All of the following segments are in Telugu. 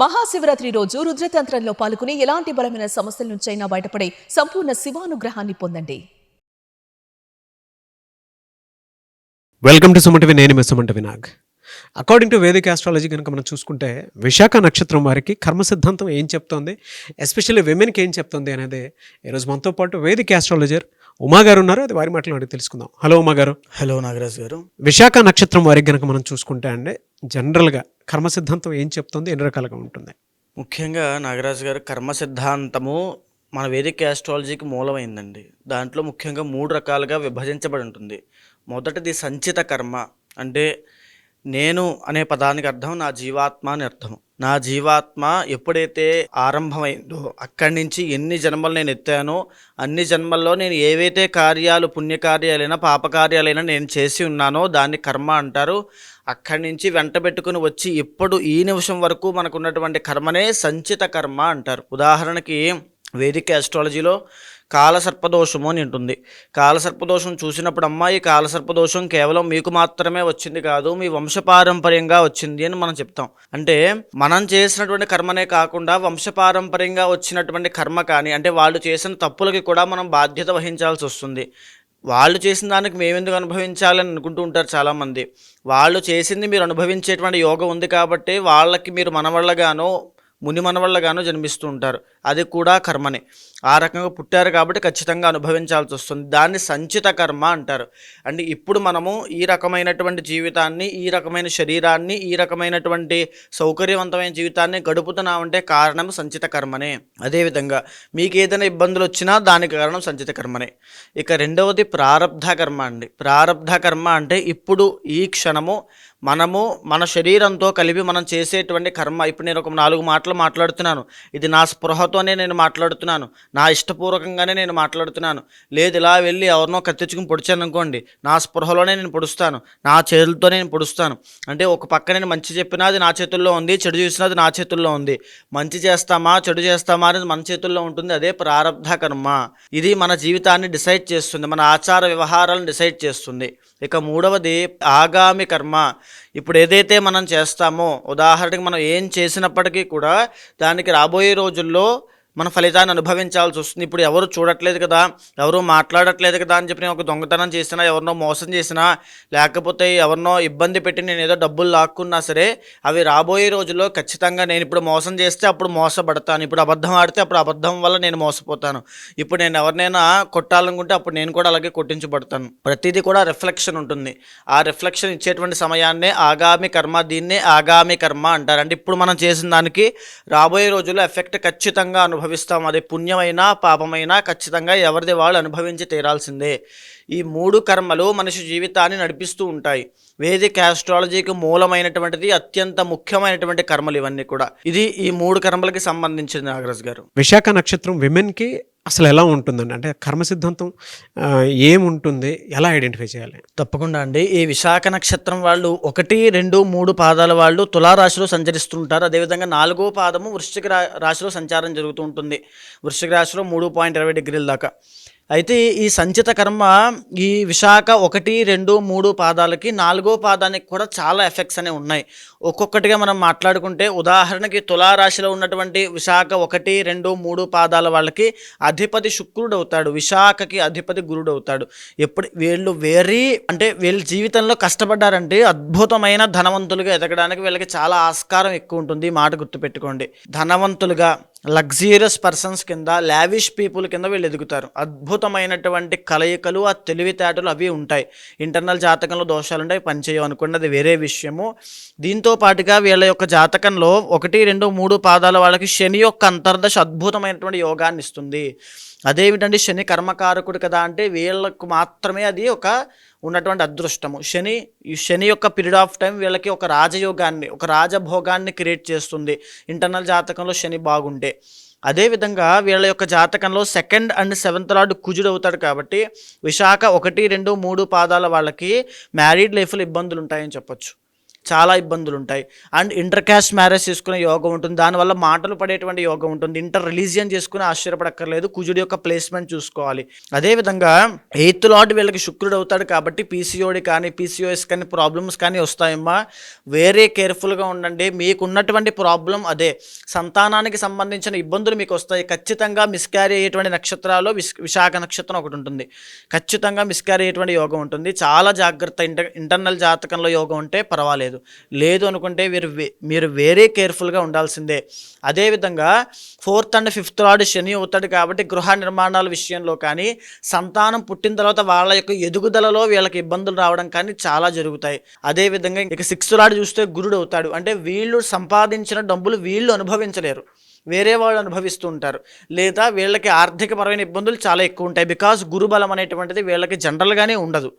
మహాశివరాత్రి రోజు రుద్రతంత్రంలో పాల్గొని ఎలాంటి బలమైన సమస్యల నుంచైనా బయటపడే సంపూర్ణ శివానుగ్రహాన్ని పొందండి. వెల్కమ్ టు సుమంటవి. నేను మీ సుమంట వినాగ్. అకార్డింగ్ టు వేదిక్ ఆస్ట్రాలజీ కనుక మనం చూసుకుంటే విశాఖ నక్షత్రం వారికి కర్మ సిద్ధాంతం ఏం చెప్తోంది, ఎస్పెషల్లీ విమెన్కి ఏం చెప్తుంది అనేది ఈరోజు మనతో పాటు వేదిక్ ఆస్ట్రాలజర్ ఉమా గారు ఉన్నారు. అది వారి మాటలు అడిగి తెలుసుకుందాం. హలో ఉమా గారు. హలో నాగరాజ్ గారు. విశాఖ నక్షత్రం వారికి కనుక మనం చూసుకుంటే అండి జనరల్గా కర్మ సిద్ధాంతం ఏం చెప్తుంది, ఎన్ని రకాలుగా ఉంటుంది? ముఖ్యంగా నాగరాజ్ గారు, కర్మ సిద్ధాంతము మన వేదిక ఆస్ట్రాలజీకి మూలమైందండి. దాంట్లో ముఖ్యంగా 3 రకాలుగా విభజించబడి ఉంటుంది. మొదటిది సంచిత కర్మ. అంటే నేను అనే పదానికి అర్థం నా జీవాత్మ అని అర్థం. నా జీవాత్మ ఎప్పుడైతే ఆరంభమైందో అక్కడి నుంచి ఎన్ని జన్మలు నేను ఎత్తానో అన్ని జన్మల్లో నేను ఏవైతే కార్యాలు, పుణ్యకార్యాలైనా పాపకార్యాలైనా నేను చేసి ఉన్నానో దాన్ని కర్మ అంటారు. అక్కడి నుంచి వెంట పెట్టుకుని వచ్చి ఇప్పుడు ఈ నిమిషం వరకు మనకు ఉన్నటువంటి కర్మనే సంచిత కర్మ అంటారు. ఉదాహరణకి వేదిక ఆస్ట్రాలజీలో కాలసర్పదోషము అని ఉంటుంది. కాలసర్పదోషం చూసినప్పుడు ఈ కాలసర్పదోషం కేవలం మీకు మాత్రమే వచ్చింది కాదు, మీ వంశపారంపర్యంగా వచ్చింది అని మనం చెప్తాం. అంటే మనం చేసినటువంటి కర్మనే కాకుండా వంశపారంపర్యంగా వచ్చినటువంటి కర్మ కానీ, అంటే వాళ్ళు చేసిన తప్పులకి కూడా మనం బాధ్యత వహించాల్సి వస్తుంది. వాళ్ళు చేసిన దానికి మేమెందుకు అనుభవించాలని అనుకుంటూ ఉంటారు చాలామంది. వాళ్ళు చేసింది మీరు అనుభవించేటువంటి యోగం ఉంది కాబట్టి వాళ్ళకి మీరు మనవళ్ళగానో ముని మనవళ్ళగానో జన్మిస్తూ ఉంటారు. అది కూడా కర్మనే. ఆ రకంగా పుట్టారు కాబట్టి ఖచ్చితంగా అనుభవించాల్సి వస్తుంది. దాన్ని సంచిత కర్మ అంటారు. అంటే ఇప్పుడు మనము ఈ రకమైనటువంటి జీవితాన్ని, ఈ రకమైన శరీరాన్ని, ఈ రకమైనటువంటి సౌకర్యవంతమైన జీవితాన్ని గడుపుతున్నామంటే కారణం సంచిత కర్మనే. అదేవిధంగా మీకు ఏదైనా ఇబ్బందులు వచ్చినా దానికి కారణం సంచిత కర్మనే. ఇక రెండవది ప్రారబ్ధ కర్మ అండి. ప్రారబ్ధ కర్మ అంటే ఇప్పుడు ఈ క్షణము మనము మన శరీరంతో కలిపి మనం చేసేటువంటి కర్మ. ఇప్పుడు నేను ఒక 4 మాటలు మాట్లాడుతున్నాను, ఇది నా స్పృహతోనే నేను మాట్లాడుతున్నాను, నా ఇష్టపూర్వకంగానే నేను మాట్లాడుతున్నాను. లేదు ఇలా వెళ్ళి ఎవరినో కత్తించుకుని పొడిచాను అనుకోండి, నా స్పృహలోనే నేను పొడుస్తాను, నా చేతులతోనే నేను పొడుస్తాను. అంటే ఒక పక్క నేను మంచి చెప్పినా అది నా చేతుల్లో ఉంది, చెడు చూసినది నా చేతుల్లో ఉంది. మంచి చేస్తామా చెడు చేస్తామా అనేది మన చేతుల్లో ఉంటుంది. అదే ప్రారబ్ధ కర్మ. ఇది మన జీవితాన్ని డిసైడ్ చేస్తుంది, మన ఆచార వ్యవహారాలను డిసైడ్ చేస్తుంది. ఇక మూడవది ఆగామి కర్మ. ఇప్పుడు ఏదైతే మనం చేస్తామో, ఉదాహరణకి మనం ఏం చేసినప్పటికీ కూడా దానికి రాబోయే రోజుల్లో మన ఫలితాన్ని అనుభవించాల్సి వస్తుంది. ఇప్పుడు ఎవరు చూడట్లేదు కదా, ఎవరు మాట్లాడట్లేదు కదా అని చెప్పి నేను ఒక దొంగతనం చేసినా, ఎవరినో మోసం చేసినా, లేకపోతే ఎవరినో ఇబ్బంది పెట్టి నేను ఏదో డబ్బులు లాక్కున్నా సరే అవి రాబోయే రోజుల్లో ఖచ్చితంగా నేను ఇప్పుడు మోసం చేస్తే అప్పుడు మోసపడతాను, ఇప్పుడు అబద్ధం ఆడితే అప్పుడు అబద్ధం వల్ల నేను మోసపోతాను, ఇప్పుడు నేను ఎవరినైనా కొట్టాలనుకుంటే అప్పుడు నేను కూడా అలాగే కొట్టించబడతాను. ప్రతిదీ కూడా రిఫ్లెక్షన్ ఉంటుంది. ఆ రిఫ్లెక్షన్ ఇచ్చేటువంటి సమయాన్నే ఆగామి కర్మ. దీన్నే ఆగామి కర్మ అంటారు. అంటే ఇప్పుడు మనం చేసిన దానికి రాబోయే రోజుల్లో ఎఫెక్ట్ ఖచ్చితంగా అనుభవిస్తాం. అది పుణ్యమైనా పాపమైనా ఖచ్చితంగా ఎవరిది వాళ్ళు అనుభవించి తీరాల్సిందే. ఈ 3 కర్మలు మనిషి జీవితాన్ని నడిపిస్తూ ఉంటాయి. వేదిక ఆస్ట్రాలజీకి మూలమైనటువంటిది, అత్యంత ముఖ్యమైనటువంటి కర్మలు ఇవన్నీ కూడా. ఇది ఈ 3 కర్మలకి సంబంధించింది నాగరాజ్ గారు. విశాఖ నక్షత్రం విమెన్కి అసలు ఎలా ఉంటుందండి? అంటే కర్మ సిద్ధాంతం ఏముంటుంది, ఎలా ఐడెంటిఫై చేయాలి? తప్పకుండా అండి. ఈ విశాఖ నక్షత్రం వాళ్ళు 1, 2, 3 పాదాల వాళ్ళు తులారాశిలో సంచరిస్తుంటారు. అదేవిధంగా 4వ పాదము వృశ్చిక రాశిలో సంచారం జరుగుతూ ఉంటుంది. వృశ్చిక రాశిలో 3.20 డిగ్రీల దాకా. అయితే ఈ సంచిత కర్మ ఈ విశాఖ 1, 2, 3 పాదాలకి 4వ పాదానికి కూడా చాలా ఎఫెక్ట్స్ అనేవి ఉన్నాయి. ఒక్కొక్కటిగా మనం మాట్లాడుకుంటే, ఉదాహరణకి తులారాశిలో ఉన్నటువంటి విశాఖ 1, 2, 3 పాదాల వాళ్ళకి అధిపతి శుక్రుడు అవుతాడు, విశాఖకి అధిపతి గురుడు అవుతాడు. ఎప్పుడు వీళ్ళు వీళ్ళ జీవితంలో కష్టపడ్డారంటే అద్భుతమైన ధనవంతులుగా ఎదగడానికి వీళ్ళకి చాలా ఆస్కారం ఎక్కువ ఉంటుంది. ఈ మాట గుర్తుపెట్టుకోండి. ధనవంతులుగా, లగ్జీరియస్ పర్సన్స్ కింద, లావిష్ పీపుల్ కింద వీళ్ళు ఎదుగుతారు. అద్భుతమైనటువంటి కలయికలు, ఆ తెలివితేటలు అవి ఉంటాయి. ఇంటర్నల్ జాతకంలో దోషాలు ఉంటాయి, పనిచేయవు అనుకోండి, అది వేరే విషయము. దీంతో పాటుగా వీళ్ళ యొక్క జాతకంలో 1, 2, 3 పాదాల వాళ్ళకి శని యొక్క అంతర్దశ అద్భుతమైనటువంటి యోగాన్ని ఇస్తుంది. అదేమిటంటే శని కర్మకారకుడు కదా, అంటే వీళ్ళకు మాత్రమే అది ఒక ఉన్నటువంటి అదృష్టము. శని యొక్క పీరియడ్ ఆఫ్ టైం వీళ్ళకి ఒక రాజయోగాన్ని, ఒక రాజభోగాన్ని క్రియేట్ చేస్తుంది ఇంటర్నల్ జాతకంలో శని బాగుంటే. అదేవిధంగా వీళ్ళ యొక్క జాతకంలో 2nd అండ్ 7th లార్డ్ కుజుడు అవుతాడు కాబట్టి విశాఖ 1, 2, 3 పాదాల వాళ్ళకి మ్యారీడ్ లైఫ్లో ఇబ్బందులు ఉంటాయని చెప్పొచ్చు. చాలా ఇబ్బందులు ఉంటాయి. అండ్ ఇంటర్ క్యాస్ట్ మ్యారేజ్ చేసుకునే యోగం ఉంటుంది, దానివల్ల మాటలు పడేటువంటి యోగం ఉంటుంది. ఇంటర్ రిలీజియన్ చేసుకుని ఆశ్చర్యపడక్కర్లేదు, కుజుడి యొక్క ప్లేస్మెంట్ చూసుకోవాలి. అదేవిధంగా 8th లార్డ్ వీళ్ళకి శుక్రుడు అవుతాడు కాబట్టి పీసీఓడి కానీ పీసీఓఎస్ కానీ ప్రాబ్లమ్స్ కానీ వస్తాయమ్మా. వేరే కేర్ఫుల్గా ఉండండి. మీకున్నటువంటి ప్రాబ్లం అదే, సంతానానికి సంబంధించిన ఇబ్బందులు మీకు వస్తాయి. ఖచ్చితంగా మిస్క్యారీ అయ్యేటువంటి నక్షత్రాల్లో విశాఖ నక్షత్రం ఒకటి ఉంటుంది. ఖచ్చితంగా మిస్క్యారీ అయ్యేటువంటి యోగం ఉంటుంది. చాలా జాగ్రత్త. ఇంటర్నల్ జాతకంలో యోగం ఉంటే పర్వాలేదు, లేదు అనుకుంటే మీరు వేరే కేర్ఫుల్గా ఉండాల్సిందే. అదేవిధంగా 4th and 5th లార్డ్ శని అవుతాడు కాబట్టి గృహ నిర్మాణాల విషయంలో కానీ, సంతానం పుట్టిన తర్వాత వాళ్ళ యొక్క ఎదుగుదలలో వీళ్ళకి ఇబ్బందులు రావడం కానీ చాలా జరుగుతాయి. అదేవిధంగా ఇక 6th లార్డ్ చూస్తే గురుడు అవుతాడు. అంటే వీళ్ళు సంపాదించిన డబ్బులు వీళ్ళు అనుభవించలేరు, వేరే వాళ్ళు అనుభవిస్తూ ఉంటారు. లేదా వీళ్ళకి ఆర్థికపరమైన ఇబ్బందులు చాలా ఎక్కువ ఉంటాయి. బికాజ్ గురుబలం అనేటువంటిది వీళ్ళకి జనరల్గానే ఉండదు.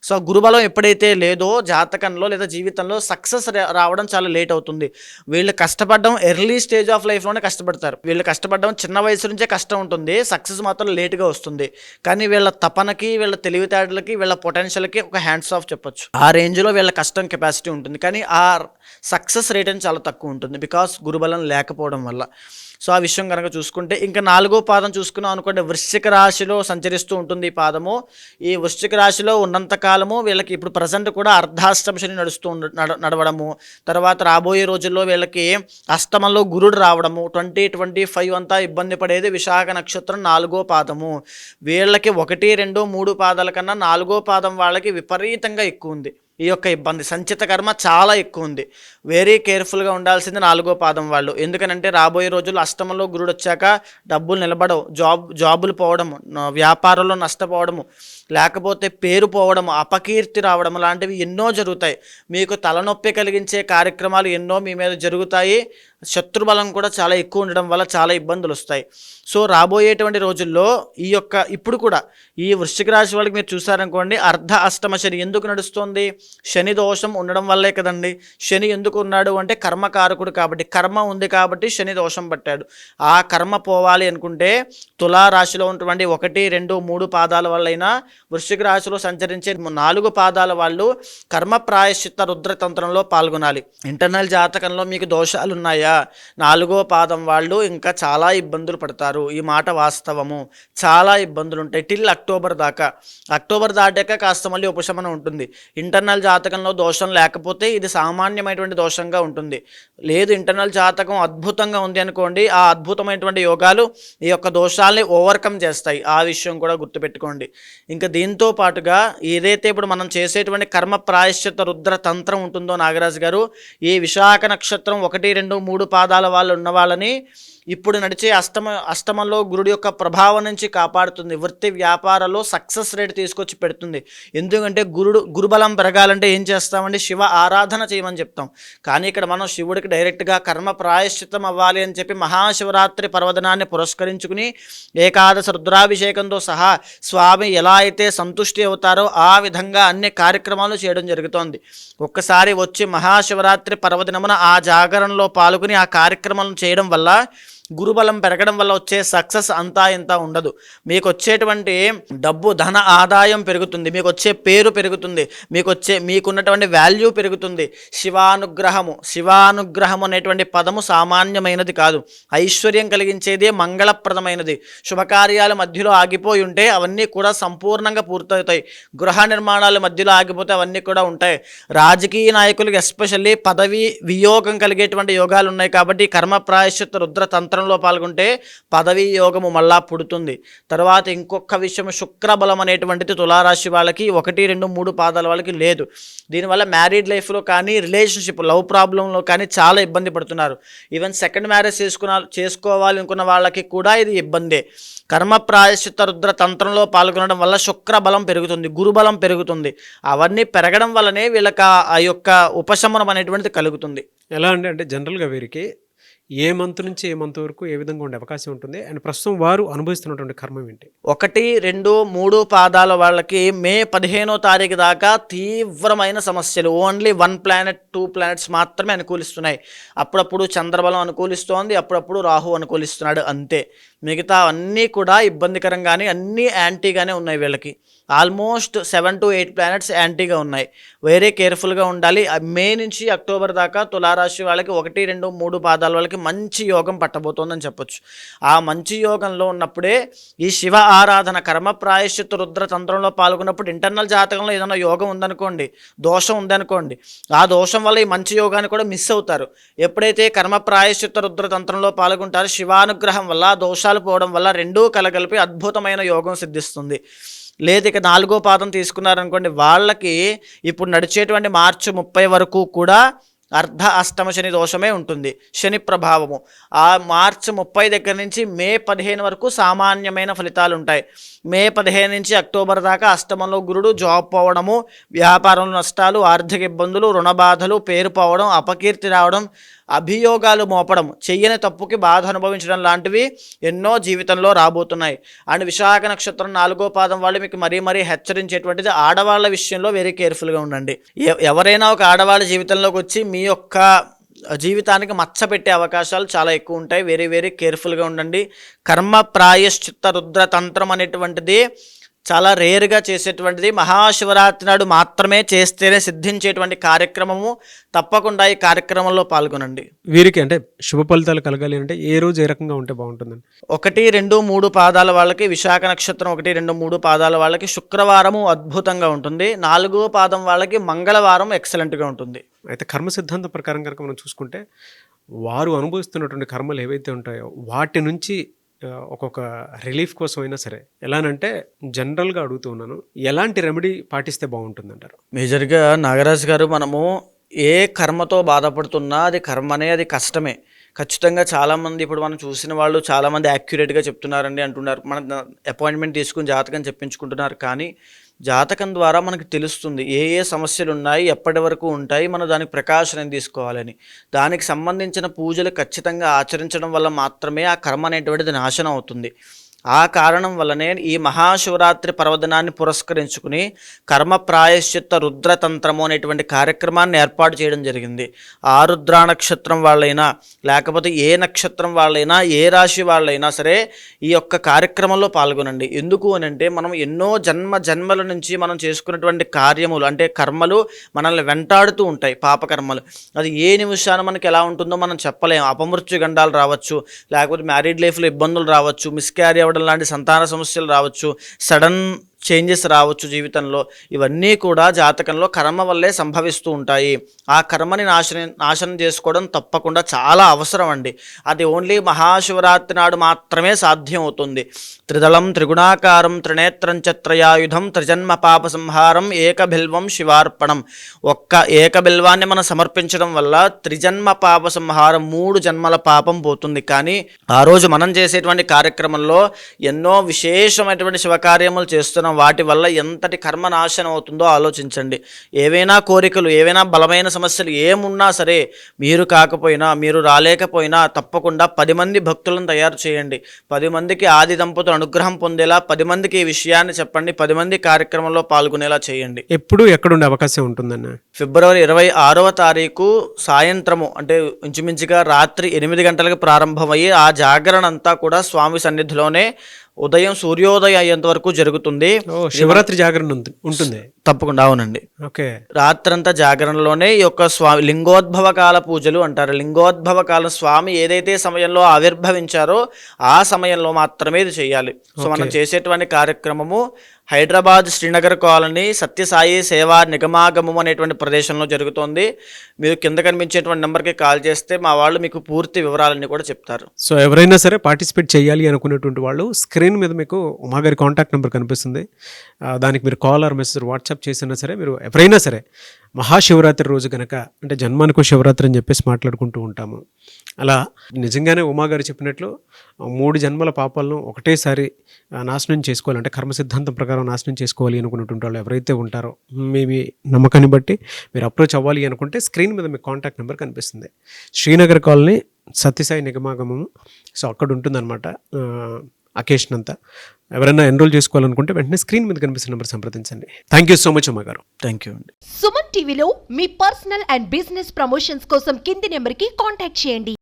సో గురుబలం ఎప్పుడైతే లేదో జాతకంలో లేదా జీవితంలో సక్సెస్ రావడం చాలా లేట్ అవుతుంది. వీళ్ళు కష్టపడడం ఎర్లీ స్టేజ్ ఆఫ్ లైఫ్లోనే కష్టపడతారు. వీళ్ళు కష్టపడడం చిన్న వయసు నుంచే కష్టం ఉంటుంది, సక్సెస్ మాత్రం లేట్గా వస్తుంది. కానీ వీళ్ళ తపనకి, వీళ్ళ తెలివితేటలకి, వీళ్ళ పొటెన్షియల్కి ఒక హ్యాండ్స్ ఆఫ్ చెప్పొచ్చు. ఆ రేంజ్లో వీళ్ళ కష్టం కెపాసిటీ ఉంటుంది. కానీ ఆ సక్సెస్ రేట్ అని చాలా తక్కువ ఉంటుంది, బికాస్ గురుబలం లేకపోవడం వల్ల. సో ఆ విషయం కనుక చూసుకుంటే, ఇంకా 4వ పాదం చూసుకున్నాం అనుకోండి, వృశ్చిక రాశిలో సంచరిస్తూ ఉంటుంది ఈ పాదము. ఈ వృశ్చిక రాశిలో ఉన్నంత కాలము వీళ్ళకి ఇప్పుడు ప్రజెంట్ కూడా అర్ధాష్టమ శని నడవడము, తర్వాత రాబోయే రోజుల్లో వీళ్ళకి అష్టమంలో గురుడు రావడము, 2025 అంతా ఇబ్బంది పడేది విశాఖ నక్షత్రం 4వ పాదము. వీళ్ళకి 1, 2, 3 పాదాల కన్నా 4వ పాదం వాళ్ళకి విపరీతంగా ఎక్కువ ఉంది ఈ యొక్క ఇబ్బంది. సంచిత కర్మ చాలా ఎక్కువ ఉంది. వెరీ కేర్ఫుల్గా ఉండాల్సింది 4వ పాదం వాళ్ళు. ఎందుకనంటే రాబోయే రోజుల్లో అష్టమంలో గురుడు వచ్చాక డబ్బులు నిలబడవు, జాబులు పోవడము, వ్యాపారంలో నష్టపోవడము, లేకపోతే పేరు పోవడము, అపకీర్తి రావడము లాంటివి ఎన్నో జరుగుతాయి. మీకు తలనొప్పి కలిగించే కార్యక్రమాలు ఎన్నో మీ మీద జరుగుతాయి. శత్రుబలం కూడా చాలా ఎక్కువ ఉండడం వల్ల చాలా ఇబ్బందులు వస్తాయి. సో రాబోయేటువంటి రోజుల్లో ఇప్పుడు కూడా ఈ వృశ్చిక రాశి వాళ్ళకి మీరు చూసారనుకోండి, అర్ధ అష్టమ శని ఎందుకు నడుస్తుంది? శని దోషం ఉండడం వల్లే కదండి. శని ఎందుకు ఉన్నాడు అంటే కర్మకారకుడు కాబట్టి, కర్మ ఉంది కాబట్టి శని దోషం పట్టాడు. ఆ కర్మ పోవాలి అనుకుంటే తులారాశిలో ఉన్నటువంటి 1, 2, 3 పాదాల వల్లైనా, వృశ్చిక రాశిలో సంచరించే 4 పాదాల వాళ్ళు కర్మ ప్రాయశ్చిత్త రుద్రతంత్రంలో పాల్గొనాలి. ఇంటర్నల్ జాతకంలో మీకు దోషాలు ఉన్నాయా, 4వ పాదం వాళ్ళు ఇంకా చాలా ఇబ్బందులు పడతారు. ఈ మాట వాస్తవము. చాలా ఇబ్బందులు ఉంటాయి టిల్ అక్టోబర్ దాకా. అక్టోబర్ దాటాక కాస్త మళ్ళీ ఉపశమనం ఉంటుంది. ఇంటర్నల్ జాతకంలో దోషం లేకపోతే ఇది సామాన్యమైనటువంటి దోషంగా ఉంటుంది. లేదు ఇంటర్నల్ జాతకం అద్భుతంగా ఉంది అనుకోండి, ఆ అద్భుతమైనటువంటి యోగాలు ఈ యొక్క దోషాల్ని ఓవర్కమ్ చేస్తాయి. ఆ విషయం కూడా గుర్తుపెట్టుకోండి. ఇంకా దీంతో పాటుగా ఏదైతే ఇప్పుడు మనం చేసేటువంటి కర్మ ప్రాయశ్చిత్త రుద్ర తంత్రం ఉంటుందో నాగరాజు గారు, ఈ విశాఖ నక్షత్రం 1, 2, 3 పాదాల వాళ్ళు ఉన్న వాళ్ళని ఇప్పుడు నడిచే అష్టమంలో గురుడు యొక్క ప్రభావం నుంచి కాపాడుతుంది. వృత్తి వ్యాపారాల్లో సక్సెస్ రేట్ తీసుకొచ్చి పెడుతుంది. ఎందుకంటే గురుబలం పెరగాలంటే ఏం చేస్తామండి? శివ ఆరాధన చేయమని చెప్తాం. కానీ ఇక్కడ మనం శివుడికి డైరెక్ట్గా కర్మ ప్రాయశ్చిత్తం అవ్వాలి అని చెప్పి మహాశివరాత్రి పర్వదినాన్ని పురస్కరించుకుని ఏకాదశ రుద్రాభిషేకంతో సహా స్వామి ఎలా అయితే సంతుష్టి అవుతారో ఆ విధంగా అన్ని కార్యక్రమాలు చేయడం జరుగుతోంది. ఒక్కసారి వచ్చి మహాశివరాత్రి పర్వదినమున ఆ జాగరణలో పాల్గొని ఆ కార్యక్రమాలను చేయడం వల్ల గురుబలం పెరగడం వల్ల వచ్చే సక్సెస్ అంతా ఇంత ఉండదు. మీకు వచ్చేటువంటి డబ్బు ధన ఆదాయం పెరుగుతుంది, మీకు వచ్చే పేరు పెరుగుతుంది, మీకున్నటువంటి వాల్యూ పెరుగుతుంది. శివానుగ్రహము అనేటువంటి పదము సామాన్యమైనది కాదు. ఐశ్వర్యం కలిగించేదే, మంగళప్రదమైనది. శుభకార్యాల మధ్యలో ఆగిపోయి ఉంటే అవన్నీ కూడా సంపూర్ణంగా పూర్తవుతాయి. గృహ నిర్మాణాల మధ్యలో ఆగిపోతే అవన్నీ కూడా ఉంటాయి. రాజకీయ నాయకులకు ఎస్పెషల్లీ పదవి వియోగం కలిగేటువంటి యోగాలు ఉన్నాయి కాబట్టి కర్మ ప్రాయశ్చిత్త రుద్ర తంత్రంలో పాల్గొంటే పదవీ యోగము మళ్ళా పుడుతుంది. తర్వాత ఇంకొక విషయం, శుక్రబలం అనేటువంటిది తులారాశి వాళ్ళకి 1, 2, 3 పాదాల వాళ్ళకి లేదు. దీనివల్ల మ్యారీడ్ లైఫ్లో కానీ, రిలేషన్షిప్ లవ్ ప్రాబ్లంలో కానీ చాలా ఇబ్బంది పడుతున్నారు. ఈవెన్ సెకండ్ మ్యారేజ్ చేసుకోవాలి అనుకున్న వాళ్ళకి కూడా ఇది ఇబ్బందే. కర్మ ప్రాయశ్చిత్త రుద్ర తంత్రంలో పాల్గొనడం వల్ల శుక్రబలం పెరుగుతుంది, గురుబలం పెరుగుతుంది. అవన్నీ పెరగడం వల్లనే వీళ్ళకి ఆ యొక్క ఉపశమనం అనేటువంటిది కలుగుతుంది. ఎలా అంటే జనరల్గా వీరికి ఏ మంత్ నుంచి ఏ మంత్ వరకు ఏ విధంగా ఉండే అవకాశం ఉంటుంది అండ్ ప్రస్తుతం వారు అనుభవిస్తున్నటువంటి కర్మం ఏంటి? 1, 2, 3 పాదాల వాళ్ళకి మే 15వ తారీఖు దాకా తీవ్రమైన సమస్యలు. ఓన్లీ 1 ప్లానెట్ 2 ప్లానెట్స్ మాత్రమే అనుకూలిస్తున్నాయి. అప్పుడప్పుడు చంద్రబలం అనుకూలిస్తోంది, అప్పుడప్పుడు రాహు అనుకూలిస్తున్నాడు, అంతే. మిగతా అన్నీ కూడా ఇబ్బందికరంగానే, అన్నీ యాంటీగానే ఉన్నాయి వీళ్ళకి. ఆల్మోస్ట్ 7 to 8 ప్లానెట్స్ యాంటీగా ఉన్నాయి. వెరీ కేర్ఫుల్గా ఉండాలి. మే నుంచి అక్టోబర్ దాకా తులారాశి వాళ్ళకి 1, 2, 3 పాదాల వాళ్ళకి మంచి యోగం పట్టబోతోందని చెప్పొచ్చు. ఆ మంచి యోగంలో ఉన్నప్పుడే ఈ శివ ఆరాధన, కర్మ ప్రాయశ్చిత్త రుద్ర తంత్రంలో పాల్గొన్నప్పుడు ఇంటర్నల్ జాతకంలో ఏదైనా యోగం ఉందనుకోండి, దోషం ఉందనుకోండి, ఆ దోషం వల్ల ఈ మంచి యోగాన్ని కూడా మిస్ అవుతారు. ఎప్పుడైతే కర్మ ప్రాయశ్చిత్త రుద్ర తంత్రంలో పాల్గొంటారో శివానుగ్రహం వల్ల దోషాలు పోవడం వల్ల రెండూ కలగలిపి అద్భుతమైన యోగం సిద్ధిస్తుంది. లేదు ఇక 4వ పాదం తీసుకున్నారనుకోండి, వాళ్ళకి ఇప్పుడు నడిచేటువంటి మార్చి 30 వరకు కూడా అర్ధ అష్టమ శని దోషమే ఉంటుంది, శని ప్రభావము. ఆ మార్చి 30 దగ్గర నుంచి మే 15 వరకు సామాన్యమైన ఫలితాలు ఉంటాయి. మే 15 నుంచి అక్టోబర్ దాకా అష్టమంలో గురుడు, జాబ్ పోవడము, వ్యాపారంలో నష్టాలు, ఆర్థిక ఇబ్బందులు, రుణ బాధలు, పేరు పోవడం, అపకీర్తి రావడం, అభియోగాలు మోపడం, చెయ్యని తప్పుకి బాధ అనుభవించడం లాంటివి ఎన్నో జీవితంలో రాబోతున్నాయి. అండ్ విశాఖ నక్షత్రం 4వ పాదం వాళ్ళు మీకు మరీ హెచ్చరించేటువంటిది, ఆడవాళ్ళ విషయంలో వెరీ కేర్ఫుల్గా ఉండండి. ఎవరైనా ఒక ఆడవాళ్ళ జీవితంలోకి వచ్చి మీ యొక్క జీవితానికి మచ్చ పెట్టే అవకాశాలు చాలా ఎక్కువ ఉంటాయి. వెరీ కేర్ఫుల్గా ఉండండి. కర్మ ప్రాయశ్చిత్త రుద్ర తంత్రం అనేటువంటిది చాలా రేరుగా చేసేటువంటిది, మహాశివరాత్రి నాడు మాత్రమే చేస్తేనే సిద్ధించేటువంటి కార్యక్రమము. తప్పకుండా ఈ కార్యక్రమంలో పాల్గొనండి. వీరికి అంటే శుభ ఫలితాలు కలగాలి అంటే ఏ రోజు ఏ రకంగా ఉంటే బాగుంటుందండి? 1, 2, 3 పాదాల వాళ్ళకి, విశాఖ నక్షత్రం 1, 2, 3 పాదాల వాళ్ళకి శుక్రవారము అద్భుతంగా ఉంటుంది. 4వ పాదం వాళ్ళకి మంగళవారం ఎక్సలెంట్గా ఉంటుంది. అయితే కర్మ సిద్ధాంతం ప్రకారం కనుక మనం చూసుకుంటే వారు అనుభవిస్తున్నటువంటి కర్మలు ఏవైతే ఉంటాయో వాటి నుంచి ఒక్కొక్క రిలీఫ్ కోసం అయినా సరే, ఎలానంటే జనరల్గా అడుగుతూ ఉన్నాను, ఎలాంటి రెమెడీ పాటిస్తే బాగుంటుందంటారు? మేజర్గా నాగరాజు గారు, మనము ఏ కర్మతో బాధపడుతున్నా అది కర్మనే, అది కష్టమే. ఖచ్చితంగా చాలామంది ఇప్పుడు మనం చూసిన వాళ్ళు చాలామంది యాక్యురేట్గా చెప్తున్నారండి అంటున్నారు. మన అపాయింట్మెంట్ తీసుకుని జాతకం చెప్పించుకుంటున్నారు. కానీ జాతకం ద్వారా మనకు తెలుస్తుంది ఏ సమస్యలు ఉన్నాయి, ఎప్పటి వరకు ఉంటాయి, మనం దానికి ప్రికాషన్ తీసుకోవాలని. దానికి సంబంధించిన పూజలు ఖచ్చితంగా ఆచరించడం వల్ల మాత్రమే ఆ కర్మ అనేటువంటిది నాశనం అవుతుంది. ఆ కారణం వల్లనే ఈ మహాశివరాత్రి పర్వదినాన్ని పురస్కరించుకుని కర్మ ప్రాయశ్చిత్త రుద్రతంత్రము అనేటువంటి కార్యక్రమాన్ని ఏర్పాటు చేయడం జరిగింది. ఆ రుద్రా నక్షత్రం వాళ్ళైనా, లేకపోతే ఏ నక్షత్రం వాళ్ళైనా, ఏ రాశి వాళ్ళైనా సరే ఈ యొక్క కార్యక్రమంలో పాల్గొనండి. ఎందుకు అని అంటే, మనం ఎన్నో జన్మల నుంచి మనం చేసుకున్నటువంటి కార్యములు అంటే కర్మలు మనల్ని వెంటాడుతూ ఉంటాయి, పాపకర్మలు. అది ఏ నిమిషాన మనకి ఎలా ఉంటుందో మనం చెప్పలేము. అపమృత్యు గండాలు రావచ్చు, లేకపోతే మ్యారీడ్ లైఫ్లో ఇబ్బందులు రావచ్చు, మిస్క్యారీ అవ్వడం లాంటి సంతాన సమస్యలు రావచ్చు, సడన్ చేంజెస్ రావచ్చు జీవితంలో. ఇవన్నీ కూడా జాతకంలో కర్మ వల్లే సంభవిస్తూ ఉంటాయి. ఆ కర్మని నాశనం చేసుకోవడం తప్పకుండా చాలా అవసరం అండి. అది ఓన్లీ మహాశివరాత్రి నాడు మాత్రమే సాధ్యం అవుతుంది. త్రిదళం త్రిగుణాకారం త్రినేత్రం చత్రయాయుధం త్రిజన్మ పాప సంహారం ఏకబిల్వం శివార్పణం. ఒక్క ఏకబిల్వాన్ని మనం సమర్పించడం వల్ల త్రిజన్మ పాప సంహారం, 3 జన్మల పాపం పోతుంది. కానీ ఆ రోజు మనం చేసేటువంటి కార్యక్రమంలో ఎన్నో విశేషమైనటువంటి శివకార్యములు చేస్తున్నాం. వాటి వల్ల ఎంతటి కర్మ నాశనం అవుతుందో ఆలోచించండి. ఏవైనా కోరికలు, ఏవైనా బలమైన సమస్యలు ఏమున్నా సరే, మీరు కాకపోయినా, మీరు రాలేకపోయినా తప్పకుండా 10 మంది భక్తులను తయారు చేయండి. 10 మందికి ఆది దంపతులు అనుగ్రహం పొందేలా 10 మందికి ఈ విషయాన్ని చెప్పండి. 10 మంది కార్యక్రమంలో పాల్గొనేలా చేయండి. ఎప్పుడు ఎక్కడుండే అవకాశం ఉంటుందన్న? ఫిబ్రవరి 26వ తారీఖు సాయంత్రము, అంటే ఇంచుమించుగా రాత్రి 8 గంటలకు ప్రారంభమయ్యి ఆ జాగరణ అంతా కూడా స్వామి సన్నిధిలోనే ఉదయం సూర్యోదయం అయ్యేంత వరకు జరుగుతుంది. శివరాత్రి జాగరణ ఉంటుంది తప్పకుండా. అవునండి. ఓకే. రాత్రంతా జాగరణలోనే ఈ యొక్క స్వామి లింగోద్భవ కాల పూజలు అంటారు. లింగోద్భవ కాలం స్వామి ఏదైతే సమయంలో ఆవిర్భవించారో ఆ సమయంలో మాత్రమే ఇది చేయాలి. సో మనం చేసేటువంటి కార్యక్రమము హైదరాబాద్ శ్రీనగర్ కాలనీ సత్యసాయి సేవా నిగమాగమం అనేటువంటి ప్రదేశంలో జరుగుతోంది. మీరు కింద కనిపించేటువంటి నెంబర్కి కాల్ చేస్తే మా వాళ్ళు మీకు పూర్తి వివరాలన్నీ కూడా చెప్తారు. సో ఎవరైనా సరే పార్టిసిపేట్ చేయాలి అనుకునేటువంటి వాళ్ళు స్క్రీన్ మీద మీకు ఉమాగారి కాంటాక్ట్ నెంబర్ కనిపిస్తుంది. దానికి మీరు కాల్ ఆర్ మెసేజ్ వాట్సాప్ చేసినా సరే, మీరు ఎవరైనా సరే మహాశివరాత్రి రోజు కనుక, అంటే జన్మానికి శివరాత్రి అని చెప్పేసి మాట్లాడుకుంటూ ఉంటాము. అలా నిజంగానే ఉమాగారు చెప్పినట్లు 3 జన్మల పాపాలను ఒకటేసారి నాశనం చేసుకోవాలి, అంటే కర్మ సిద్ధాంతం ప్రకారం నాశనం చేసుకోవాలి అనుకున్నటువంటి వాళ్ళు ఎవరైతే ఉంటారో, మీ నమ్మకాన్ని బట్టి మీరు అప్రోచ్ అవ్వాలి అనుకుంటే స్క్రీన్ మీద మీకు కాంటాక్ట్ నెంబర్ కనిపిస్తుంది. శ్రీనగర్ కాలనీ సత్యసాయి నిగమాగమము. సో అక్కడ ఉంటుందన్నమాట అకేషన్ అంతా. ఎవరైనా ఎన్రోల్ చేసుకోవాలనుకుంటే వెంటనే స్క్రీన్ మీద కనిపిస్తున్న నెంబర్ సంప్రదించండి. థ్యాంక్ యూ సో మచ్ అమ్మగారు. థ్యాంక్ యూ అండి. సుమన్ టీవీలో మీ పర్సనల్ అండ్ బిజినెస్ ప్రమోషన్స్ కోసం కింది నెంబర్కి కాంటాక్ట్ చేయండి.